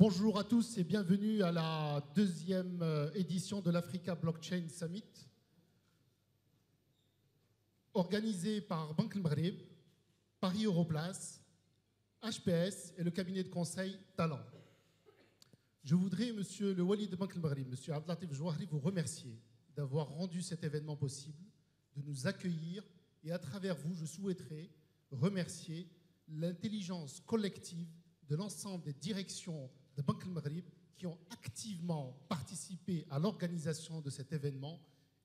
Bonjour à tous et bienvenue à la deuxième édition de l'Africa Blockchain Summit, organisée par Banque Maghreb, Paris Europlace, HPS et le cabinet de conseil Talent. Je voudrais, monsieur le Wali de Banque Maghreb, monsieur Abdelatif Jouahri, vous remercier d'avoir rendu cet événement possible, de nous accueillir et à travers vous, je souhaiterais remercier l'intelligence collective de l'ensemble des directions de Banque Maghreb qui ont activement participé à l'organisation de cet événement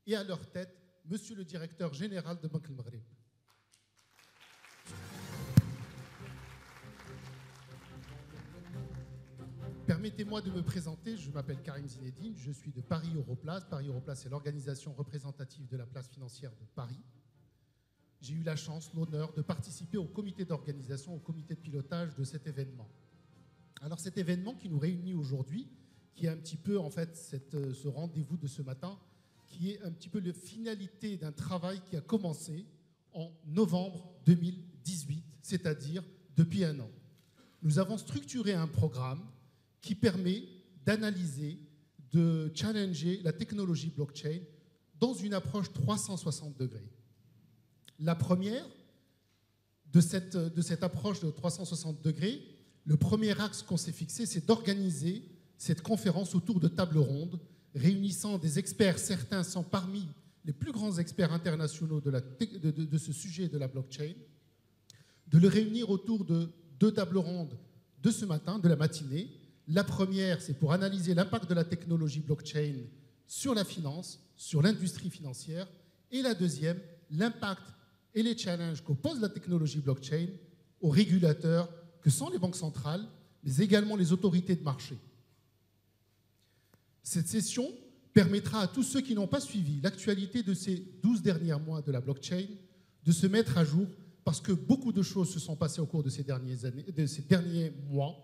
et à leur tête, monsieur le directeur général de Banque Maghreb. Permettez-moi de me présenter, je m'appelle Karim Zinedine, je suis de Paris Europlace. Paris Europlace est l'organisation représentative de la place financière de Paris. J'ai eu la chance, l'honneur de participer au comité d'organisation, au comité de pilotage de cet événement. Alors cet événement qui nous réunit aujourd'hui, qui est un petit peu en fait ce rendez-vous de ce matin, qui est un petit peu la finalité d'un travail qui a commencé en novembre 2018, c'est-à-dire depuis un an. Nous avons structuré un programme qui permet d'analyser, de challenger la technologie blockchain dans une approche 360 degrés. La première de cette approche de 360 degrés, le premier axe qu'on s'est fixé, c'est d'organiser cette conférence autour de tables rondes, réunissant des experts, certains sont parmi les plus grands experts internationaux de ce sujet de la blockchain, de le réunir autour de 2 tables rondes de ce matin, de la matinée. La première, c'est pour analyser l'impact de la technologie blockchain sur la finance, sur l'industrie financière. Et la deuxième, l'impact et les challenges qu'oppose la technologie blockchain aux régulateurs que sont les banques centrales, mais également les autorités de marché. Cette session permettra à tous ceux qui n'ont pas suivi l'actualité de ces 12 derniers mois de la blockchain de se mettre à jour parce que beaucoup de choses se sont passées au cours de ces derniers mois.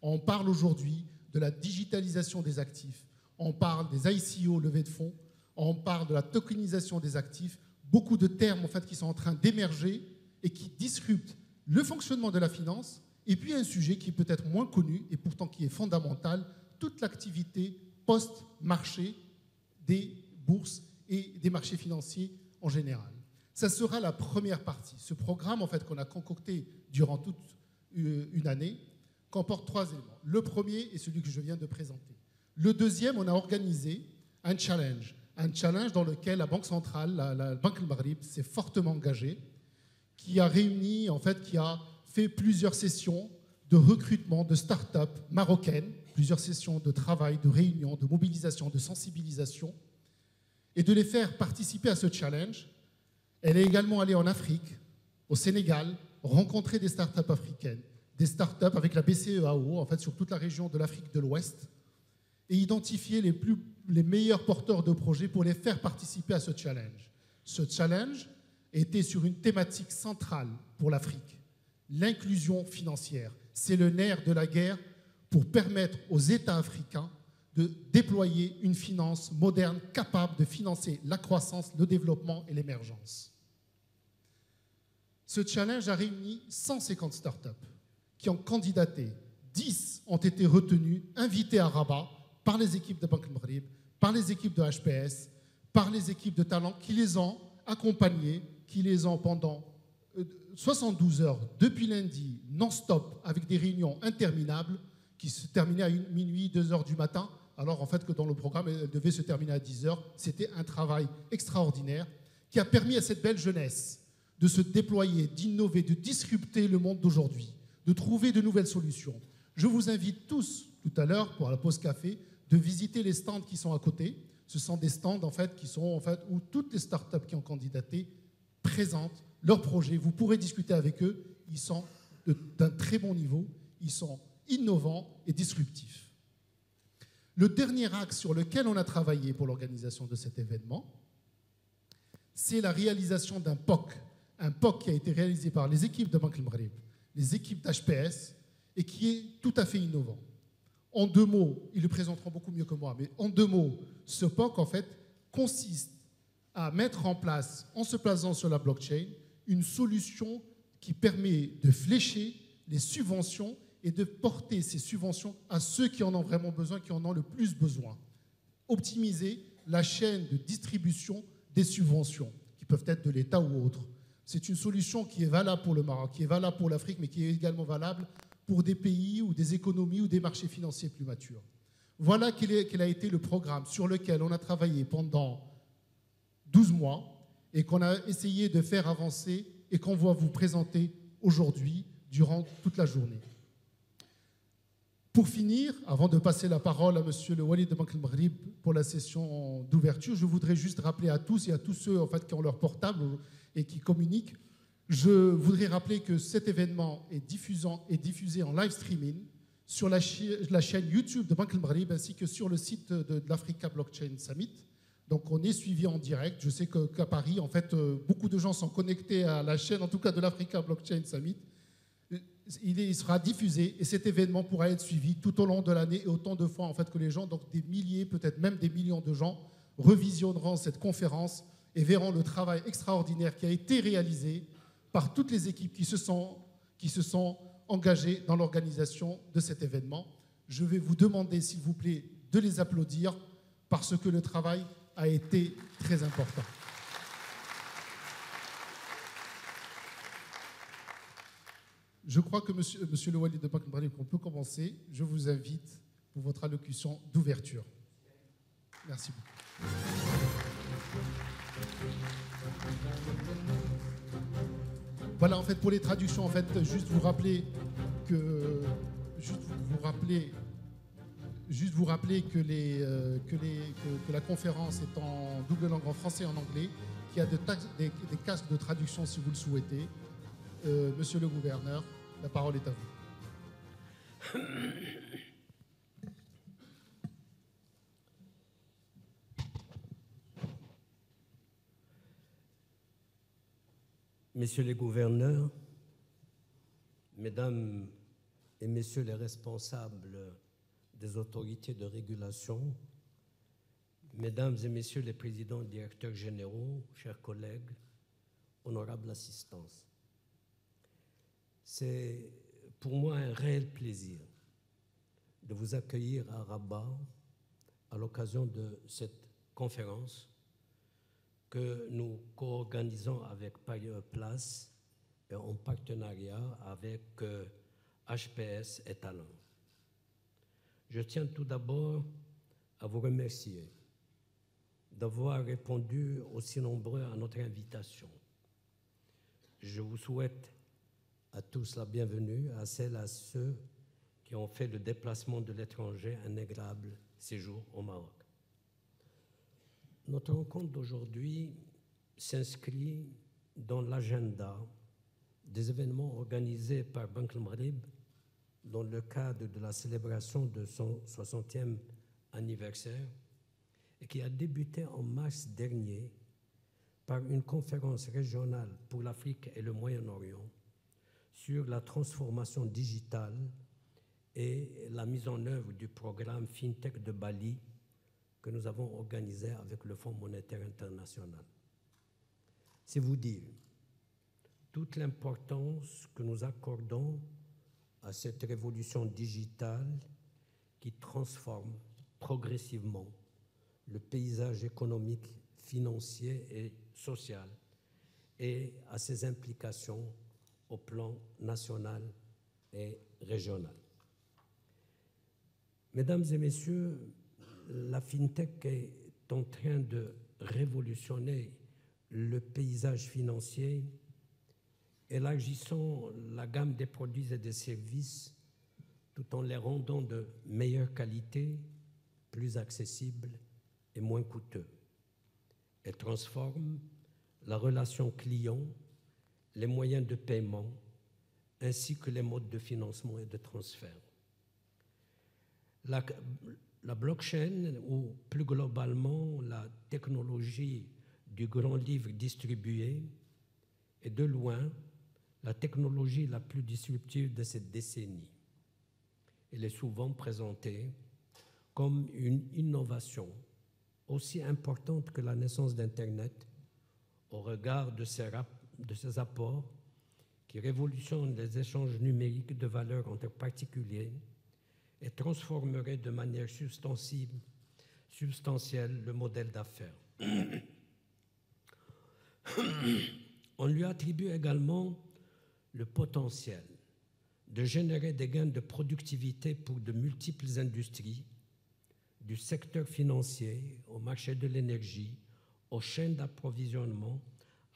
On parle aujourd'hui de la digitalisation des actifs, on parle des ICO, levées de fonds, on parle de la tokenisation des actifs, beaucoup de termes en fait, qui sont en train d'émerger et qui disruptent le fonctionnement de la finance, et puis un sujet qui est peut-être moins connu et pourtant qui est fondamental, toute l'activité post-marché des bourses et des marchés financiers en général. Ça sera la première partie. Ce programme en fait, qu'on a concocté durant toute une année comporte 3 éléments. Le premier est celui que je viens de présenter. Le deuxième, on a organisé un challenge dans lequel la Banque centrale, la Banque Maghreb, s'est fortement engagée, qui a réuni, en fait, qui a fait plusieurs sessions de recrutement de start-up marocaines, plusieurs sessions de travail, de réunions, de mobilisation, de sensibilisation, et de les faire participer à ce challenge. Elle est également allée en Afrique, au Sénégal, rencontrer des start-up africaines, des start-up avec la BCEAO, en fait, sur toute la région de l'Afrique de l'Ouest, et identifier les meilleurs porteurs de projets pour les faire participer à ce challenge. Ce challenge était sur une thématique centrale pour l'Afrique, l'inclusion financière. C'est le nerf de la guerre pour permettre aux États africains de déployer une finance moderne capable de financer la croissance, le développement et l'émergence. Ce challenge a réuni 150 startups qui ont candidaté. 10 ont été retenus, invités à Rabat par les équipes de Banque Maghreb, par les équipes de HPS, par les équipes de Talent qui les ont accompagnés, qui les ont pendant 72 heures, depuis lundi, non-stop, avec des réunions interminables qui se terminaient à minuit, 2 heures du matin, alors en fait que dans le programme, elles devaient se terminer à 10 heures. C'était un travail extraordinaire qui a permis à cette belle jeunesse de se déployer, d'innover, de disrupter le monde d'aujourd'hui, de trouver de nouvelles solutions. Je vous invite tous, tout à l'heure, pour la pause café, de visiter les stands qui sont à côté. Ce sont des stands en fait, qui sont, en fait, où toutes les startups qui ont candidaté présentent leurs projets. Vous pourrez discuter avec eux. Ils sont d'un très bon niveau. Ils sont innovants et disruptifs. Le dernier axe sur lequel on a travaillé pour l'organisation de cet événement, c'est la réalisation d'un POC. Un POC qui a été réalisé par les équipes de Banque Maghreb, les équipes d'HPS, et qui est tout à fait innovant. En 2 mots, ils le présenteront beaucoup mieux que moi, mais en 2 mots, ce POC, en fait, consiste à mettre en place, en se plaçant sur la blockchain, une solution qui permet de flécher les subventions et de porter ces subventions à ceux qui en ont vraiment besoin, qui en ont le plus besoin. Optimiser la chaîne de distribution des subventions, qui peuvent être de l'État ou autres. C'est une solution qui est valable pour le Maroc, qui est valable pour l'Afrique, mais qui est également valable pour des pays ou des économies ou des marchés financiers plus matures. Voilà quel a été le programme sur lequel on a travaillé pendant 12 mois et qu'on a essayé de faire avancer et qu'on va vous présenter aujourd'hui durant toute la journée. Pour finir, avant de passer la parole à M. le Wali de Banque el-Maghrib pour la session d'ouverture, je voudrais juste rappeler à tous et à tous ceux en fait, qui ont leur portable et qui communiquent, je voudrais rappeler que cet événement est diffusé en live streaming sur la chaîne YouTube de Banque el-Maghrib ainsi que sur le site de l'Africa Blockchain Summit. Donc on est suivi en direct. Je sais qu'à Paris, en fait, beaucoup de gens sont connectés à la chaîne, en tout cas de l'Africa Blockchain Summit. Il sera diffusé et cet événement pourra être suivi tout au long de l'année et autant de fois en fait, que les gens, donc des milliers, peut-être même des millions de gens, revisionneront cette conférence et verront le travail extraordinaire qui a été réalisé par toutes les équipes qui se sont engagées dans l'organisation de cet événement. Je vais vous demander, s'il vous plaît, de les applaudir parce que le travail a été très important. Je crois que monsieur le Wali de Banque el-Maghrib, on peut commencer. Je vous invite pour votre allocution d'ouverture. Merci beaucoup. Voilà, en fait, pour les traductions, en fait, juste vous rappeler que la conférence est en double langue, en français et en anglais, qu'il y a des casques de traduction si vous le souhaitez. Monsieur le gouverneur, la parole est à vous. Messieurs les gouverneurs, mesdames et messieurs les responsables des autorités de régulation, mesdames et messieurs les présidents, directeurs généraux, chers collègues, honorable assistance. C'est pour moi un réel plaisir de vous accueillir à Rabat à l'occasion de cette conférence que nous co-organisons avec Place et en partenariat avec HPS et Talent. Je tiens tout d'abord à vous remercier d'avoir répondu aussi nombreux à notre invitation. Je vous souhaite à tous la bienvenue, à celles et à ceux qui ont fait le déplacement de l'étranger un agréable séjour au Maroc. Notre rencontre d'aujourd'hui s'inscrit dans l'agenda des événements organisés par Banque el-Maghrib dans le cadre de la célébration de son 60e anniversaire et qui a débuté en mars dernier par une conférence régionale pour l'Afrique et le Moyen-Orient sur la transformation digitale et la mise en œuvre du programme FinTech de Bali que nous avons organisé avec le Fonds monétaire international. C'est vous dire toute l'importance que nous accordons à cette révolution digitale qui transforme progressivement le paysage économique, financier et social et à ses implications au plan national et régional. Mesdames et messieurs, la FinTech est en train de révolutionner le paysage financier, élargissant la gamme des produits et des services tout en les rendant de meilleure qualité, plus accessibles et moins coûteux. Elle transforme la relation client, les moyens de paiement, ainsi que les modes de financement et de transfert. La blockchain, ou plus globalement la technologie du grand livre distribué, est de loin la technologie la plus disruptive de cette décennie. Elle est souvent présentée comme une innovation aussi importante que la naissance d'Internet au regard de ses apports qui révolutionne les échanges numériques de valeurs entre particuliers et transformerait de manière substantielle le modèle d'affaires. On lui attribue également le potentiel de générer des gains de productivité pour de multiples industries, du secteur financier au marché de l'énergie, aux chaînes d'approvisionnement,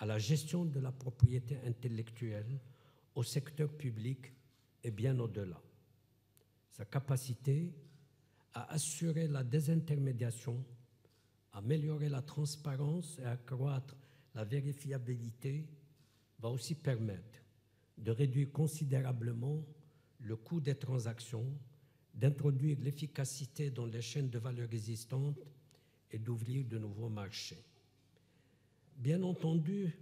à la gestion de la propriété intellectuelle, au secteur public et bien au-delà. Sa capacité à assurer la désintermédiation, améliorer la transparence et accroître la vérifiabilité va aussi permettre de réduire considérablement le coût des transactions, d'introduire l'efficacité dans les chaînes de valeur existantes et d'ouvrir de nouveaux marchés. Bien entendu,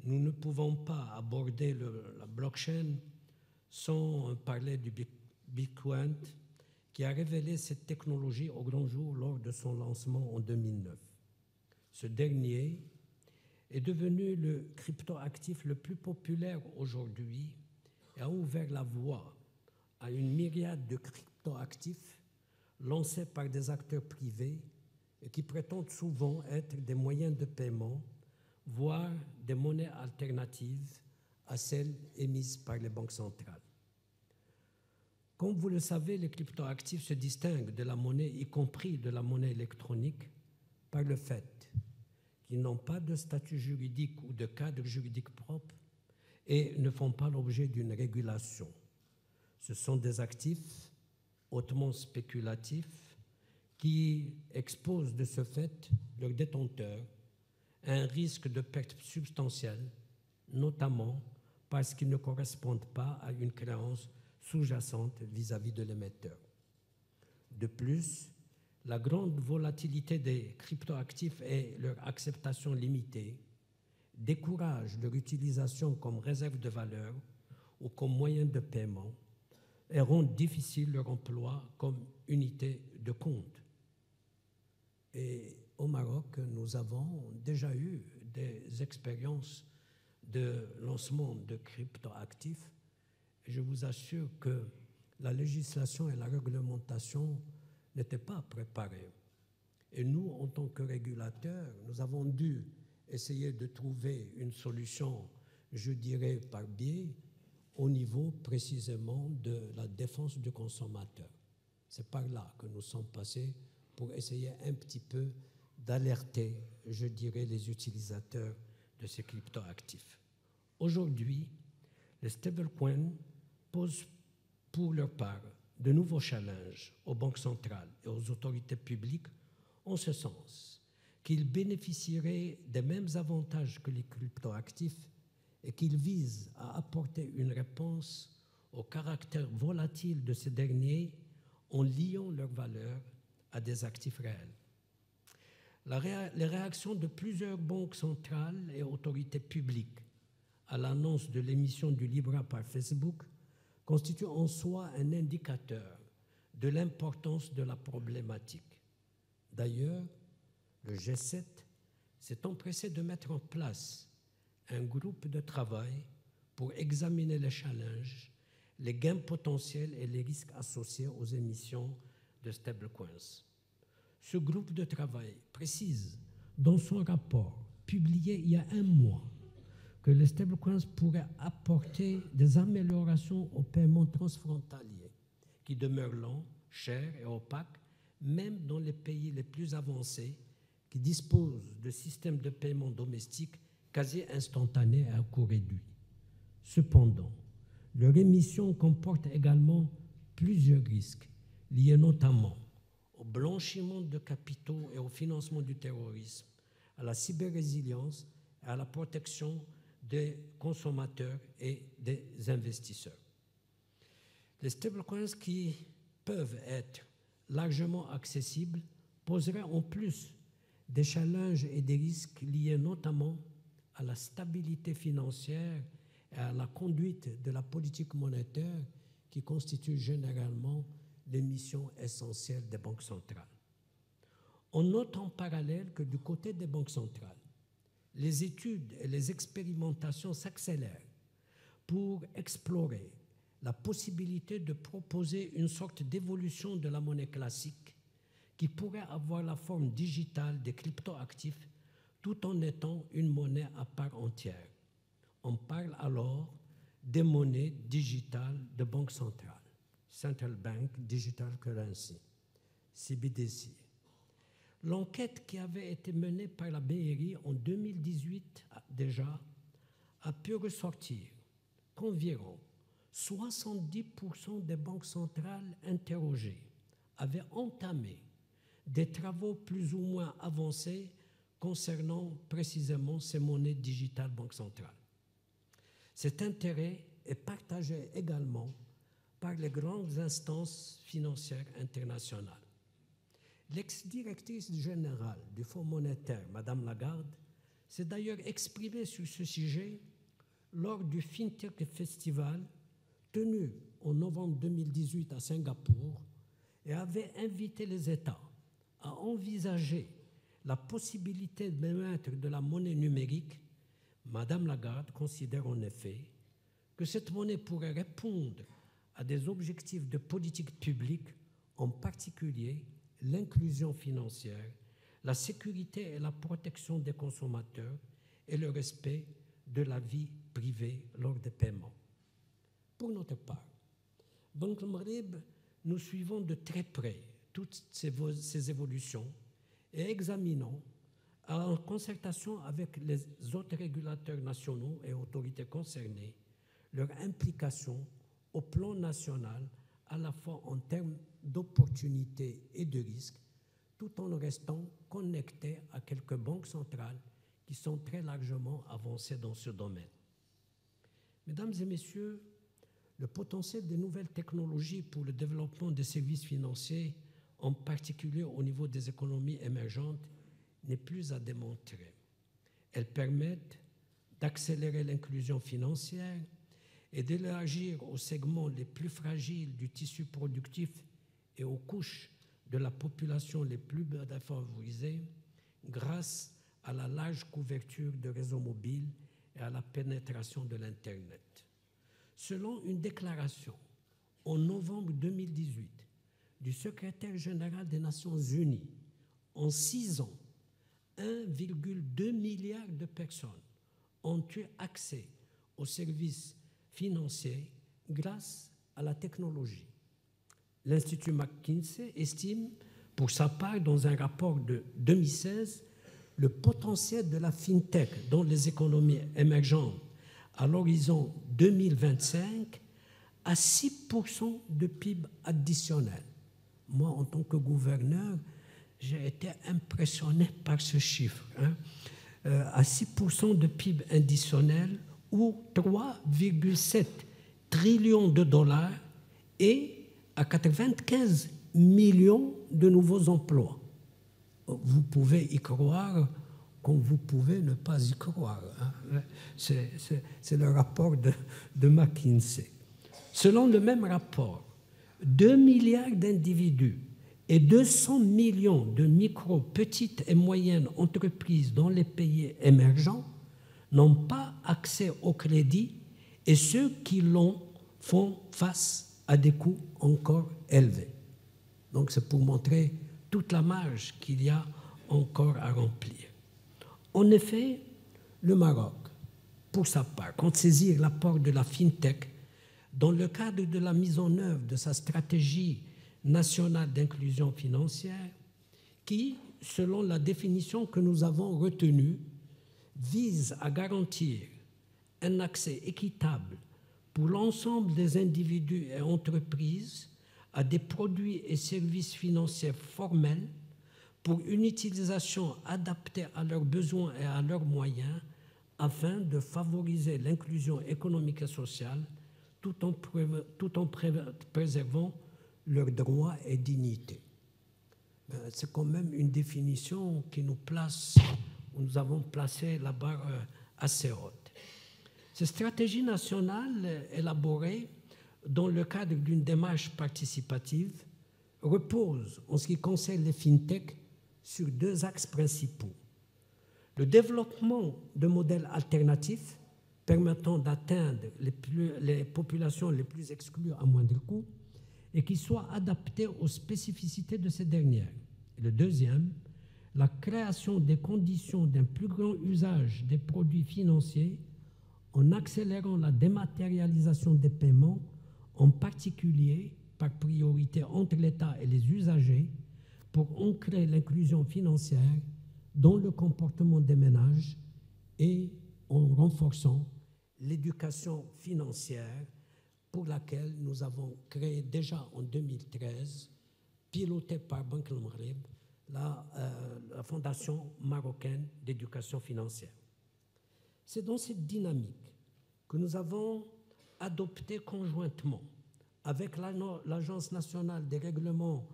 nous ne pouvons pas aborder la blockchain sans parler du Bitcoin, qui a révélé cette technologie au grand jour lors de son lancement en 2009. Ce dernier est devenu le cryptoactif le plus populaire aujourd'hui et a ouvert la voie à une myriade de cryptoactifs lancés par des acteurs privés et qui prétendent souvent être des moyens de paiement, voire des monnaies alternatives à celles émises par les banques centrales. Comme vous le savez, les cryptoactifs se distinguent de la monnaie, y compris de la monnaie électronique, par le fait qu'ils n'ont pas de statut juridique ou de cadre juridique propre et ne font pas l'objet d'une régulation. Ce sont des actifs hautement spéculatifs qui exposent de ce fait leurs détenteurs à un risque de perte substantielle, notamment parce qu'ils ne correspondent pas à une créance sous-jacente vis-à-vis de l'émetteur. De plus, la grande volatilité des cryptoactifs et leur acceptation limitée découragent leur utilisation comme réserve de valeur ou comme moyen de paiement et rendent difficile leur emploi comme unité de compte. Et au Maroc, nous avons déjà eu des expériences de lancement de cryptoactifs. Je vous assure que la législation et la réglementation n'étaient pas préparées. Et nous, en tant que régulateurs, nous avons dû essayer de trouver une solution, je dirais, par biais, au niveau précisément de la défense du consommateur. C'est par là que nous sommes passés pour essayer un petit peu d'alerter, je dirais, les utilisateurs de ces cryptoactifs. Aujourd'hui, les stablecoins posent pour leur part de nouveaux challenges aux banques centrales et aux autorités publiques en ce sens qu'ils bénéficieraient des mêmes avantages que les cryptoactifs et qu'ils visent à apporter une réponse au caractère volatile de ces derniers en liant leur valeur à des actifs réels. Les réactions de plusieurs banques centrales et autorités publiques à l'annonce de l'émission du Libra par Facebook constitue en soi un indicateur de l'importance de la problématique. D'ailleurs, le G7 s'est empressé de mettre en place un groupe de travail pour examiner les challenges, les gains potentiels et les risques associés aux émissions de stablecoins. Ce groupe de travail précise dans son rapport publié il y a un mois que les stablecoins pourraient apporter des améliorations aux paiements transfrontaliers qui demeurent lents, chers et opaques, même dans les pays les plus avancés qui disposent de systèmes de paiement domestiques quasi instantanés à coût réduit. Cependant, leur émission comporte également plusieurs risques liés notamment au blanchiment de capitaux et au financement du terrorisme, à la cyber-résilience et à la protection des consommateurs et des investisseurs. Les stablecoins qui peuvent être largement accessibles poseraient en plus des challenges et des risques liés notamment à la stabilité financière et à la conduite de la politique monétaire qui constitue généralement les missions essentielles des banques centrales. On note en parallèle que du côté des banques centrales, les études et les expérimentations s'accélèrent pour explorer la possibilité de proposer une sorte d'évolution de la monnaie classique qui pourrait avoir la forme digitale des cryptoactifs tout en étant une monnaie à part entière. On parle alors des monnaies digitales de banque centrale, Central Bank Digital Currency, CBDC. L'enquête qui avait été menée par la BRI en 2018 déjà a pu ressortir qu'environ 70% des banques centrales interrogées avaient entamé des travaux plus ou moins avancés concernant précisément ces monnaies digitales banque centrale. Cet intérêt est partagé également par les grandes instances financières internationales. L'ex-directrice générale du Fonds monétaire, Mme Lagarde, s'est d'ailleurs exprimée sur ce sujet lors du FinTech Festival tenu en novembre 2018 à Singapour et avait invité les États à envisager la possibilité d'émettre de la monnaie numérique. Mme Lagarde considère en effet que cette monnaie pourrait répondre à des objectifs de politique publique, en particulier l'inclusion financière, la sécurité et la protection des consommateurs et le respect de la vie privée lors des paiements. Pour notre part, Banque Maghreb, nous suivons de très près toutes ces évolutions et examinons, en concertation avec les autres régulateurs nationaux et autorités concernées, leur implication au plan national, à la fois en termes d'opportunités et de risques, tout en restant connectés à quelques banques centrales qui sont très largement avancées dans ce domaine. Mesdames et messieurs, le potentiel des nouvelles technologies pour le développement des services financiers, en particulier au niveau des économies émergentes, n'est plus à démontrer. Elles permettent d'accélérer l'inclusion financière et d'élargir aux segments les plus fragiles du tissu productif et aux couches de la population les plus défavorisées grâce à la large couverture de réseaux mobiles et à la pénétration de l'Internet. Selon une déclaration en novembre 2018 du secrétaire général des Nations Unies, en 6 ans, 1,2 milliard de personnes ont eu accès aux services financiers grâce à la technologie. L'Institut McKinsey estime, pour sa part, dans un rapport de 2016, le potentiel de la FinTech dans les économies émergentes à l'horizon 2025 à 6% de PIB additionnel. Moi, en tant que gouverneur, j'ai été impressionné par ce chiffre. À 6% de PIB additionnel ou 3,7 trillions de dollars et à 95 millions de nouveaux emplois. Vous pouvez y croire comme vous pouvez ne pas y croire. C'est le rapport de McKinsey. Selon le même rapport, 2 milliards d'individus et 200 millions de micro, petites et moyennes entreprises dans les pays émergents n'ont pas accès au crédit et ceux qui l'ont font face à des coûts encore élevés. Donc c'est pour montrer toute la marge qu'il y a encore à remplir. En effet, le Maroc, pour sa part, compte saisir l'apport de la FinTech dans le cadre de la mise en œuvre de sa stratégie nationale d'inclusion financière qui, selon la définition que nous avons retenue, vise à garantir un accès équitable pour l'ensemble des individus et entreprises à des produits et services financiers formels pour une utilisation adaptée à leurs besoins et à leurs moyens afin de favoriser l'inclusion économique et sociale tout en préservant leurs droits et dignités. C'est quand même une définition qui nous place, où nous avons placé la barre assez haute. Cette stratégie nationale élaborée dans le cadre d'une démarche participative repose, en ce qui concerne les FinTech, sur 2 axes principaux. Le développement de modèles alternatifs permettant d'atteindre les populations les plus exclues à moindre coût et qui soit adapté aux spécificités de ces dernières. Et le deuxième, la création des conditions d'un plus grand usage des produits financiers en accélérant la dématérialisation des paiements, en particulier par priorité entre l'État et les usagers, pour ancrer l'inclusion financière dans le comportement des ménages et en renforçant l'éducation financière pour laquelle nous avons créé déjà en 2013, pilotée par Banque El Maghreb, la Fondation marocaine d'éducation financière. C'est dans cette dynamique que nous avons adopté conjointement avec l'Agence nationale des règlements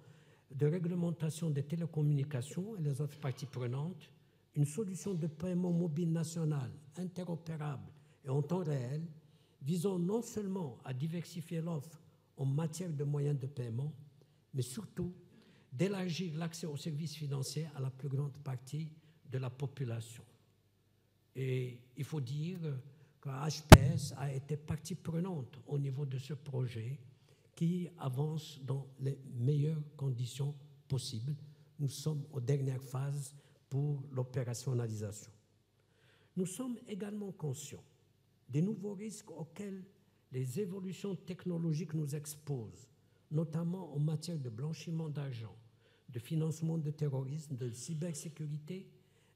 de réglementation des télécommunications et les autres parties prenantes, une solution de paiement mobile nationale interopérable et en temps réel, visant non seulement à diversifier l'offre en matière de moyens de paiement, mais surtout d'élargir l'accès aux services financiers à la plus grande partie de la population. Et il faut dire que HPS a été partie prenante au niveau de ce projet qui avance dans les meilleures conditions possibles. Nous sommes aux dernières phases pour l'opérationnalisation. Nous sommes également conscients des nouveaux risques auxquels les évolutions technologiques nous exposent, notamment en matière de blanchiment d'argent, de financement de terrorisme, de cybersécurité,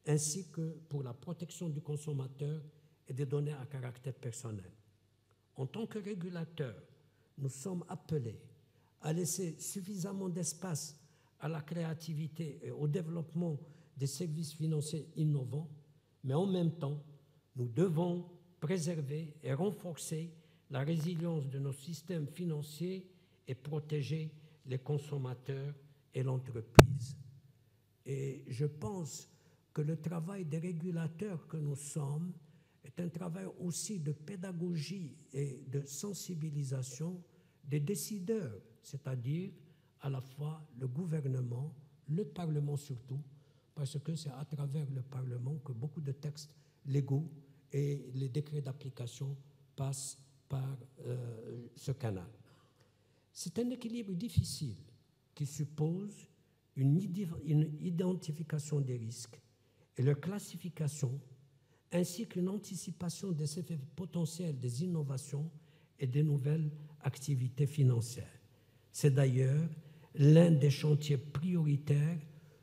ainsi que pour la protection du consommateur et des données à caractère personnel. En tant que régulateurs, nous sommes appelés à laisser suffisamment d'espace à la créativité et au développement des services financiers innovants, mais en même temps, nous devons préserver et renforcer la résilience de nos systèmes financiers et protéger les consommateurs et l'entreprise. Et je pense que le travail des régulateurs que nous sommes est un travail aussi de pédagogie et de sensibilisation des décideurs, c'est-à-dire à la fois le gouvernement, le Parlement surtout, parce que c'est à travers le Parlement que beaucoup de textes légaux et les décrets d'application passent par ce canal. C'est un équilibre difficile qui suppose une identification des risques et leur classification, ainsi qu'une anticipation des effets potentiels des innovations et des nouvelles activités financières. C'est d'ailleurs l'un des chantiers prioritaires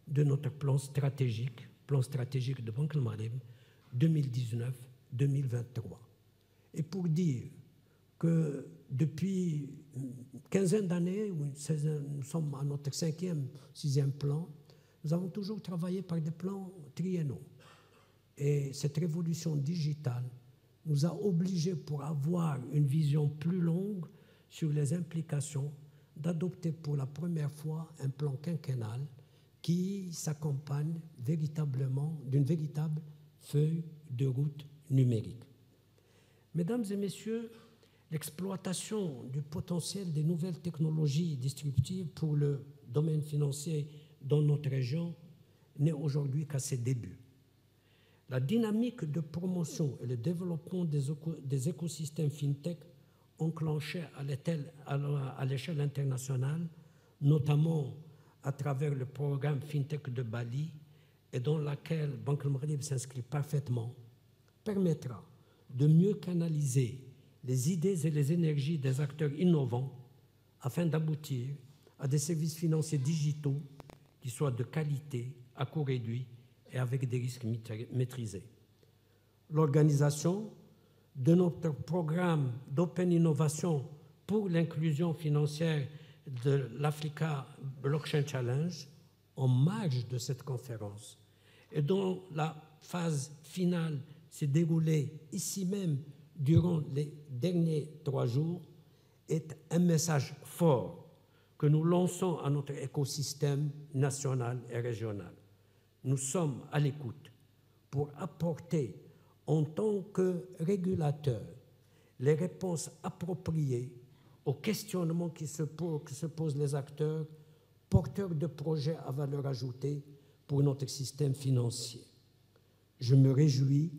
de notre plan stratégique de Banque El Maghreb 2019-2023. Et pour dire que depuis une quinzaine d'années, nous sommes à notre 5e, 6e plan, nous avons toujours travaillé par des plans triennaux. Et cette révolution digitale nous a obligés, pour avoir une vision plus longue sur les implications, d'adopter pour la première fois un plan quinquennal qui s'accompagne véritablement d'une véritable feuille de route numérique. Mesdames et messieurs, l'exploitation du potentiel des nouvelles technologies disruptives pour le domaine financier dans notre région n'est aujourd'hui qu'à ses débuts. La dynamique de promotion et le développement des écosystèmes FinTech enclenchés à l'échelle internationale, notamment à travers le programme FinTech de Bali, et dans laquelle Banque El Maghreb s'inscrit parfaitement, permettra de mieux canaliser les idées et les énergies des acteurs innovants afin d'aboutir à des services financiers digitaux qui soient de qualité, à coût réduit et avec des risques maîtrisés. L'organisation de notre programme d'Open Innovation pour l'inclusion financière de l'Africa Blockchain Challenge, en marge de cette conférence, et dont la phase finale s'est déroulée ici même durant les derniers 3 jours, est un message fort que nous lançons à notre écosystème national et régional. Nous sommes à l'écoute pour apporter, en tant que régulateurs, les réponses appropriées aux questionnements que se posent les acteurs porteurs de projets à valeur ajoutée pour notre système financier. Je me réjouis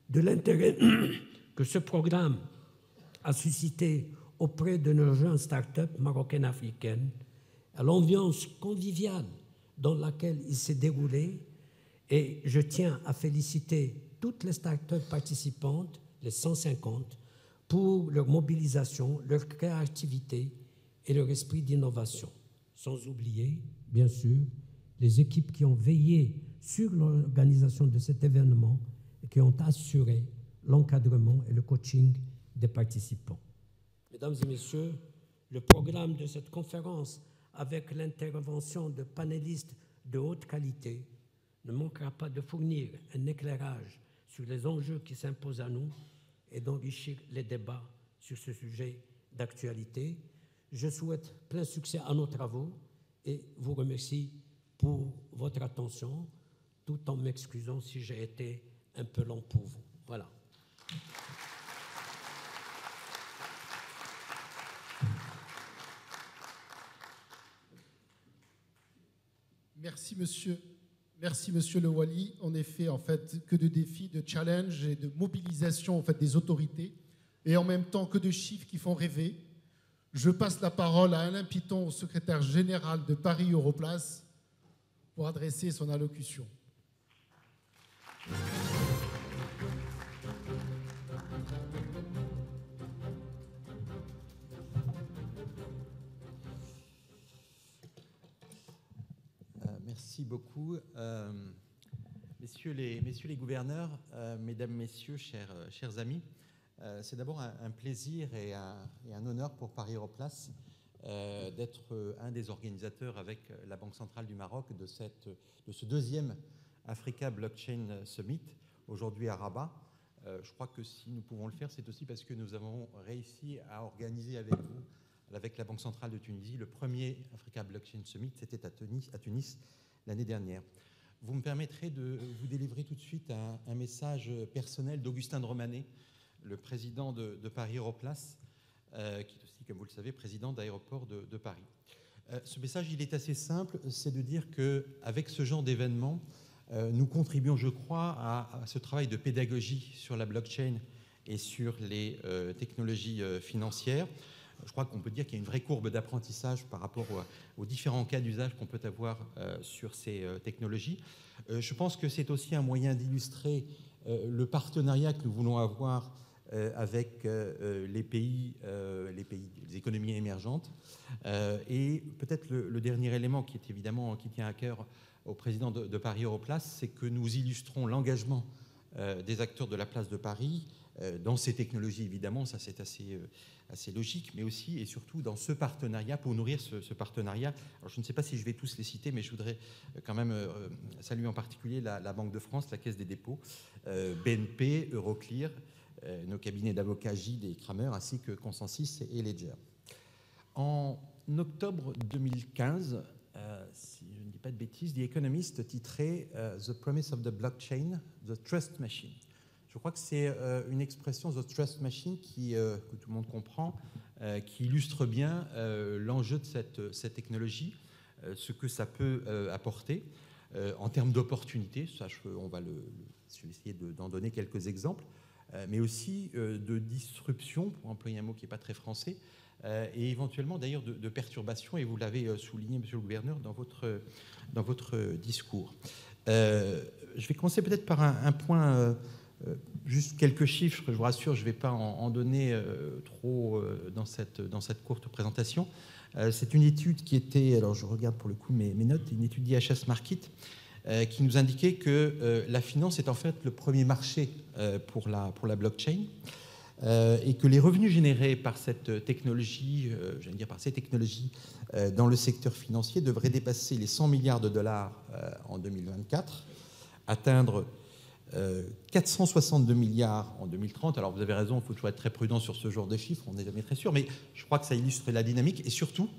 de l'intérêt que ce programme a suscité auprès de nos jeunes start-up marocaines africaines, à l'ambiance conviviale dans laquelle il s'est déroulé. Et je tiens à féliciter toutes les start-up participantes, les 150, pour leur mobilisation, leur créativité et leur esprit d'innovation. Sans oublier, bien sûr, les équipes qui ont veillé sur l'organisation de cet événement et qui ont assuré l'encadrement et le coaching des participants. Mesdames et messieurs, le programme de cette conférence, avec l'intervention de panélistes de haute qualité, ne manquera pas de fournir un éclairage sur les enjeux qui s'imposent à nous et d'enrichir les débats sur ce sujet d'actualité. Je souhaite plein succès à nos travaux et vous remercie pour votre attention, tout en m'excusant si j'ai été un peu long pour vous. Voilà. Merci, monsieur. Merci, monsieur Le Wali. En effet, que de défis, de challenges et de mobilisation des autorités, et en même temps que de chiffres qui font rêver. Je passe la parole à Alain Piton, secrétaire général de Paris Europlace, pour adresser son allocution. Merci beaucoup. Messieurs les gouverneurs, mesdames, messieurs, chers amis, c'est d'abord un plaisir et un honneur pour Paris Europlace d'être un des organisateurs avec la Banque centrale du Maroc de ce deuxième Africa Blockchain Summit, aujourd'hui à Rabat. Je crois que si nous pouvons le faire, c'est aussi parce que nous avons réussi à organiser avec vous, avec la Banque centrale de Tunisie, le premier Africa Blockchain Summit, c'était à Tunis l'année dernière. Vous me permettrez de vous délivrer tout de suite un message personnel d'Augustin de Romanet, le président de Paris Europlace, qui est aussi, comme vous le savez, président d'Aéroports de Paris. Ce message, il est assez simple, c'est de dire qu'avec ce genre d'événement, nous contribuons, je crois, à ce travail de pédagogie sur la blockchain et sur les technologies financières. Je crois qu'on peut dire qu'il y a une vraie courbe d'apprentissage par rapport aux différents cas d'usage qu'on peut avoir sur ces technologies. Je pense que c'est aussi un moyen d'illustrer le partenariat que nous voulons avoir avec les économies émergentes. Et peut-être le dernier élément qui est évidemment qui tient à cœur au président de Paris Europlace, c'est que nous illustrons l'engagement des acteurs de la place de Paris dans ces technologies, évidemment, ça c'est assez logique, mais aussi et surtout dans ce partenariat, pour nourrir ce partenariat. Alors, je ne sais pas si je vais tous les citer, mais je voudrais quand même saluer en particulier la Banque de France, la Caisse des dépôts, BNP, Euroclear, nos cabinets d'avocats Gide et Kramer, ainsi que Consensus et Ledger. En octobre 2015, si je ne dis pas de bêtises, The Economist titrait The Promise of the Blockchain, the Trust Machine. Je crois que c'est une expression, The Trust Machine, que tout le monde comprend, qui illustre bien l'enjeu de cette technologie, ce que ça peut apporter en termes d'opportunités. On va je vais essayer d'en donner quelques exemples, mais aussi de disruption, pour employer un mot qui n'est pas très français, et éventuellement d'ailleurs de perturbation, et vous l'avez souligné, monsieur le gouverneur, dans votre discours. Je vais commencer peut-être par un point... juste quelques chiffres, je vous rassure, je ne vais pas en donner trop dans cette courte présentation. C'est une étude qui était, alors je regarde pour le coup mes notes, une étude d'IHS Markit qui nous indiquait que la finance est en fait le premier marché pour la blockchain et que les revenus générés par cette technologie, par ces technologies dans le secteur financier devraient dépasser les 100 milliards de dollars en 2024, atteindre 462 milliards en 2030. Alors vous avez raison, il faut toujours être très prudent sur ce genre de chiffres, on n'est jamais très sûr, mais je crois que ça illustre la dynamique et surtout,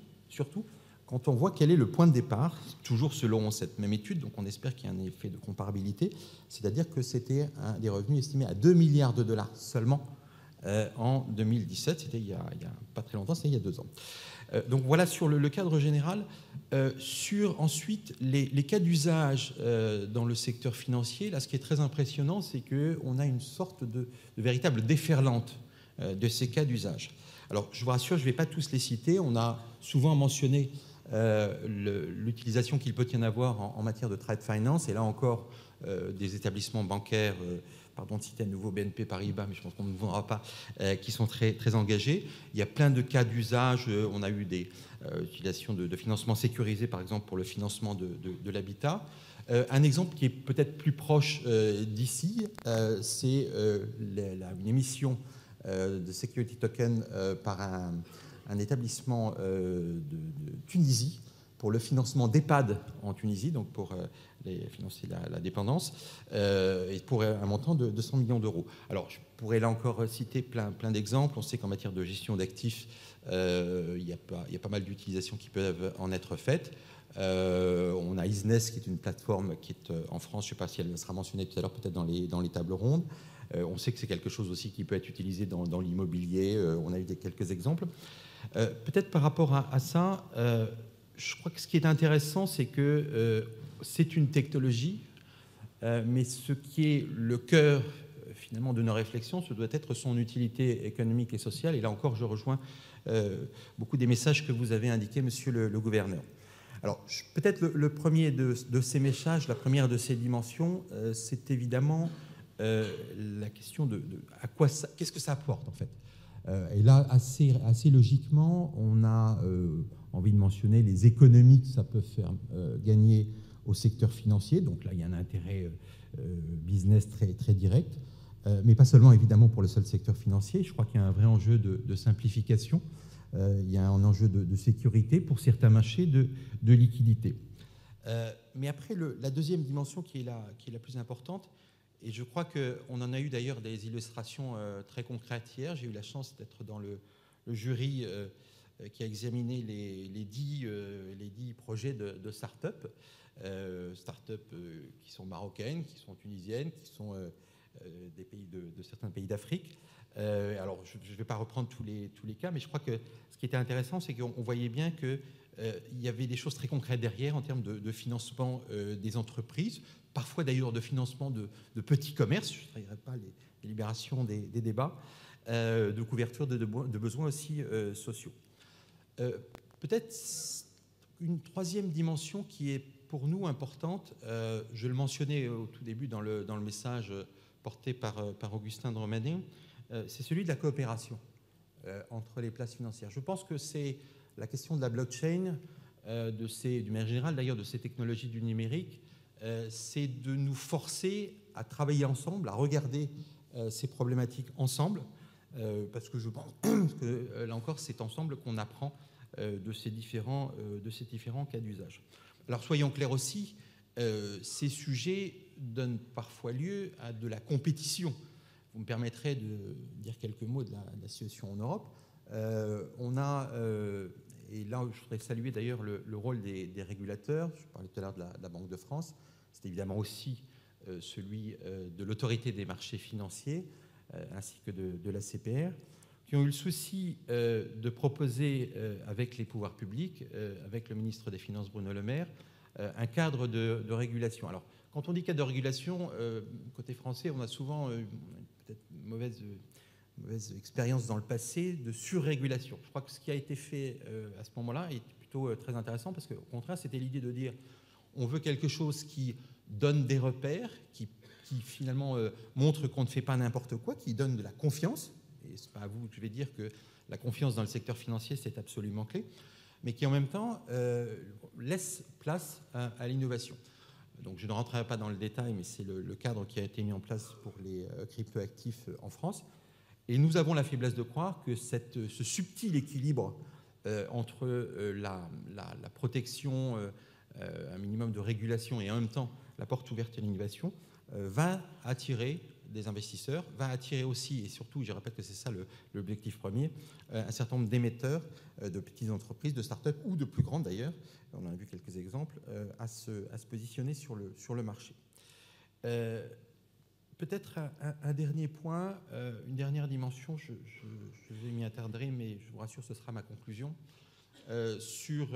quand on voit quel est le point de départ, toujours selon cette même étude, donc on espère qu'il y a un effet de comparabilité, c'est-à-dire que c'était des revenus estimés à 2 milliards de dollars seulement en 2017, c'était il y a pas très longtemps, c'était il y a 2 ans. Donc voilà sur le cadre général. Sur ensuite les cas d'usage dans le secteur financier, là ce qui est très impressionnant, c'est qu'on a une sorte de véritable déferlante de ces cas d'usage. Alors je vous rassure, je ne vais pas tous les citer, on a souvent mentionné l'utilisation qu'il peut y en avoir en matière de trade finance, et là encore des établissements bancaires, pardon de citer à nouveau BNP Paribas, mais je pense qu'on ne voudra pas, qui sont très, très engagés. Il y a plein de cas d'usage, on a eu des utilisations de financement sécurisé, par exemple pour le financement de l'habitat. Un exemple qui est peut-être plus proche d'ici, c'est une émission de security token par un établissement de Tunisie pour le financement d'EHPAD en Tunisie, donc pour financer la dépendance, et pour un montant de 100 millions d'euros. Alors, je pourrais là encore citer plein d'exemples. On sait qu'en matière de gestion d'actifs, il y a pas mal d'utilisations qui peuvent en être faites. On a Isness, qui est une plateforme qui est en France, je ne sais pas si elle sera mentionnée tout à l'heure, peut-être dans les tables rondes. On sait que c'est quelque chose aussi qui peut être utilisé dans l'immobilier. On a eu quelques exemples. Peut-être par rapport à ça, je crois que ce qui est intéressant, c'est que c'est une technologie, mais ce qui est le cœur finalement de nos réflexions, ce doit être son utilité économique et sociale. Et là encore, je rejoins beaucoup des messages que vous avez indiqués, monsieur le gouverneur. Alors, peut-être le premier de ces messages, la première de ces dimensions, c'est évidemment la question de à quoi qu'est-ce que ça apporte en fait. Et là, assez logiquement, on a envie de mentionner les économies que ça peut faire gagner au secteur financier. Donc là, il y a un intérêt business très, très direct, mais pas seulement évidemment pour le seul secteur financier. Je crois qu'il y a un vrai enjeu de simplification. Il y a un enjeu de sécurité pour certains marchés, de liquidité. Mais après, la deuxième dimension qui est la plus importante, et je crois qu'on en a eu d'ailleurs des illustrations très concrètes hier. J'ai eu la chance d'être dans le jury qui a examiné les 10 projets de start-up. Start-up qui sont marocaines, qui sont tunisiennes, qui sont des pays de certains pays d'Afrique. Alors, je ne vais pas reprendre tous les cas, mais je crois que ce qui était intéressant, c'est qu'on voyait bien qu'il y avait des choses très concrètes derrière en termes de financement des entreprises, parfois d'ailleurs de financement de petits commerces, je ne traiterai pas les libérations des débats, de couverture de besoins aussi sociaux. Peut-être une troisième dimension qui est pour nous importante, je le mentionnais au tout début dans le message porté par Augustin de Romanet, c'est celui de la coopération entre les places financières. Je pense que c'est la question de la blockchain, d'une manière générale d'ailleurs de ces technologies du numérique, c'est de nous forcer à travailler ensemble, à regarder ces problématiques ensemble, parce que je pense que là encore c'est ensemble qu'on apprend de ces différents cas d'usage. Alors soyons clairs aussi, ces sujets donnent parfois lieu à de la compétition. Vous me permettrez de dire quelques mots de la situation en Europe. On a, et là je voudrais saluer d'ailleurs le rôle des régulateurs, je parlais tout à l'heure de la Banque de France, c'est évidemment aussi celui de l'autorité des marchés financiers, ainsi que de la CPR, qui ont eu le souci de proposer avec les pouvoirs publics, avec le ministre des Finances Bruno Le Maire, un cadre de régulation. Alors, quand on dit cadre de régulation, côté français, on a souvent peut-être une mauvaise expérience dans le passé de surrégulation. Je crois que ce qui a été fait à ce moment-là est plutôt très intéressant parce qu'au contraire, c'était l'idée de dire on veut quelque chose qui donne des repères, qui finalement montre qu'on ne fait pas n'importe quoi, qui donne de la confiance. Et ce n'est pas à vous que je vais dire que la confiance dans le secteur financier, c'est absolument clé, mais qui en même temps laisse place à l'innovation. Donc je ne rentrerai pas dans le détail, mais c'est le cadre qui a été mis en place pour les cryptoactifs en France. Et nous avons la faiblesse de croire que ce subtil équilibre entre la protection, un minimum de régulation et en même temps la porte ouverte à l'innovation va attirer des investisseurs, va attirer aussi, et surtout, je répète que c'est ça l'objectif premier, un certain nombre d'émetteurs de petites entreprises, de start-up ou de plus grandes d'ailleurs, on en a vu quelques exemples, à se positionner sur le marché. Peut-être un dernier point, une dernière dimension, je vais m'y attarder, mais je vous rassure, ce sera ma conclusion. sur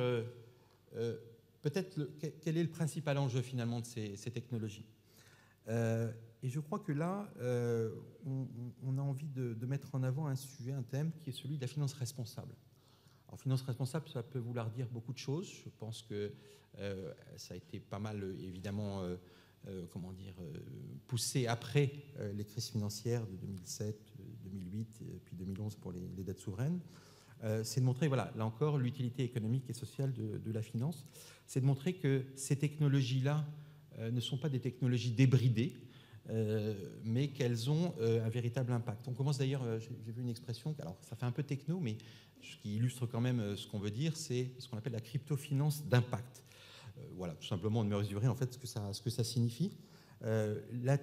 peut-être quel est le principal enjeu finalement de ces technologies. Et je crois que là, on a envie de mettre en avant un sujet, un thème qui est celui de la finance responsable. Alors, finance responsable, ça peut vouloir dire beaucoup de choses. Je pense que ça a été pas mal, évidemment, poussé après les crises financières de 2007, 2008 et puis 2011 pour les dettes souveraines. C'est de montrer, voilà, là encore, l'utilité économique et sociale de la finance. C'est de montrer que ces technologies-là ne sont pas des technologies débridées, mais qu'elles ont un véritable impact. On commence d'ailleurs, j'ai vu une expression, alors ça fait un peu techno, mais ce qui illustre quand même ce qu'on veut dire, c'est ce qu'on appelle la crypto-finance d'impact. Voilà, tout simplement, on mesurer en fait ce que ça signifie.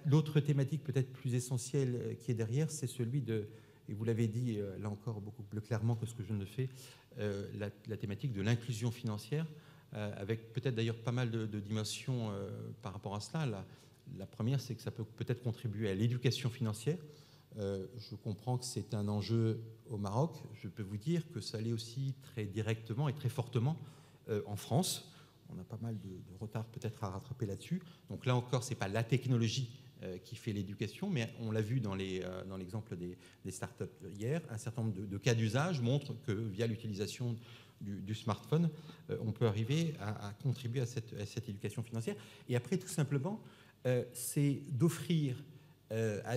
L'autre thématique peut-être plus essentielle qui est derrière, c'est celui de, et vous l'avez dit là encore beaucoup plus clairement que ce que je ne fais, la thématique de l'inclusion financière, avec peut-être d'ailleurs pas mal de dimensions par rapport à cela. La première, c'est que ça peut peut-être contribuer à l'éducation financière. Je comprends que c'est un enjeu au Maroc. Je peux vous dire que ça l'est aussi très directement et très fortement en France. On a pas mal de retard peut-être à rattraper là-dessus. Donc là encore, ce n'est pas la technologie qui fait l'éducation, mais on l'a vu dans l'exemple des startups hier, un certain nombre de cas d'usage montrent que via l'utilisation du smartphone, on peut arriver à contribuer à cette éducation financière. Et après, tout simplement, c'est d'offrir à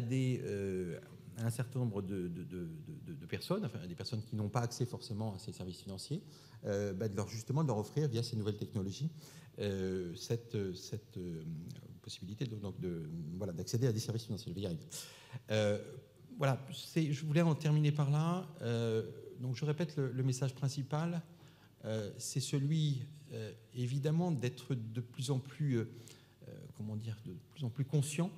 un certain nombre de personnes, enfin des personnes qui n'ont pas accès forcément à ces services financiers, justement de leur offrir via ces nouvelles technologies cette possibilité d'accéder à des services financiers. Je vais y arriver. Voilà, je voulais en terminer par là. Donc je répète le message principal, c'est celui évidemment d'être de plus en plus conscient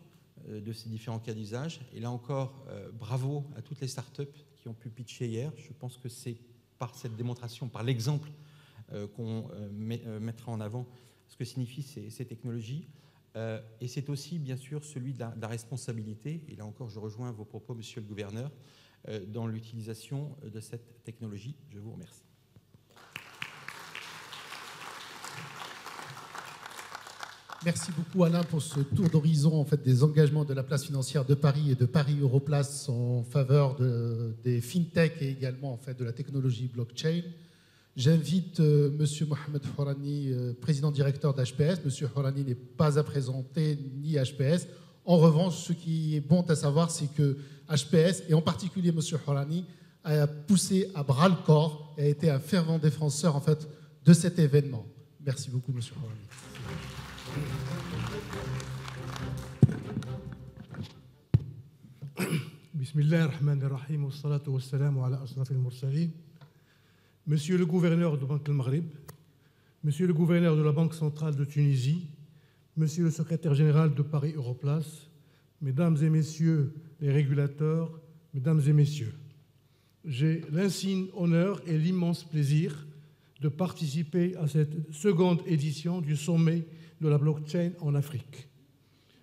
de ces différents cas d'usage. Et là encore, bravo à toutes les startups qui ont pu pitcher hier. Je pense que c'est par cette démonstration, par l'exemple qu'on mettra en avant ce que signifient ces technologies. Et c'est aussi, bien sûr, celui de la responsabilité. Et là encore, je rejoins vos propos, monsieur le gouverneur, dans l'utilisation de cette technologie. Je vous remercie. Merci beaucoup Alain pour ce tour d'horizon en fait, des engagements de la place financière de Paris et de Paris Europlace en faveur des fintech et également en fait, de la technologie blockchain. J'invite Monsieur Mohamed Hourani, président directeur d'HPS. Monsieur Hourani n'est pas à présenter ni HPS. En revanche, ce qui est bon à savoir, c'est que HPS, et en particulier Monsieur Hourani, a poussé à bras le corps et a été un fervent défenseur en fait, de cet événement. Merci beaucoup Monsieur Hourani. Bismillah ar-Rahman ar-Rahim, wassalatu wassalamu ala ashraf al-mursalin. Monsieur le gouverneur de Banque al-Maghrib, Monsieur le gouverneur de la Banque centrale de Tunisie, Monsieur le secrétaire général de Paris Europlace, Mesdames et Messieurs les régulateurs, Mesdames et Messieurs, j'ai l'insigne honneur et l'immense plaisir de participer à cette seconde édition du sommet de la blockchain en Afrique.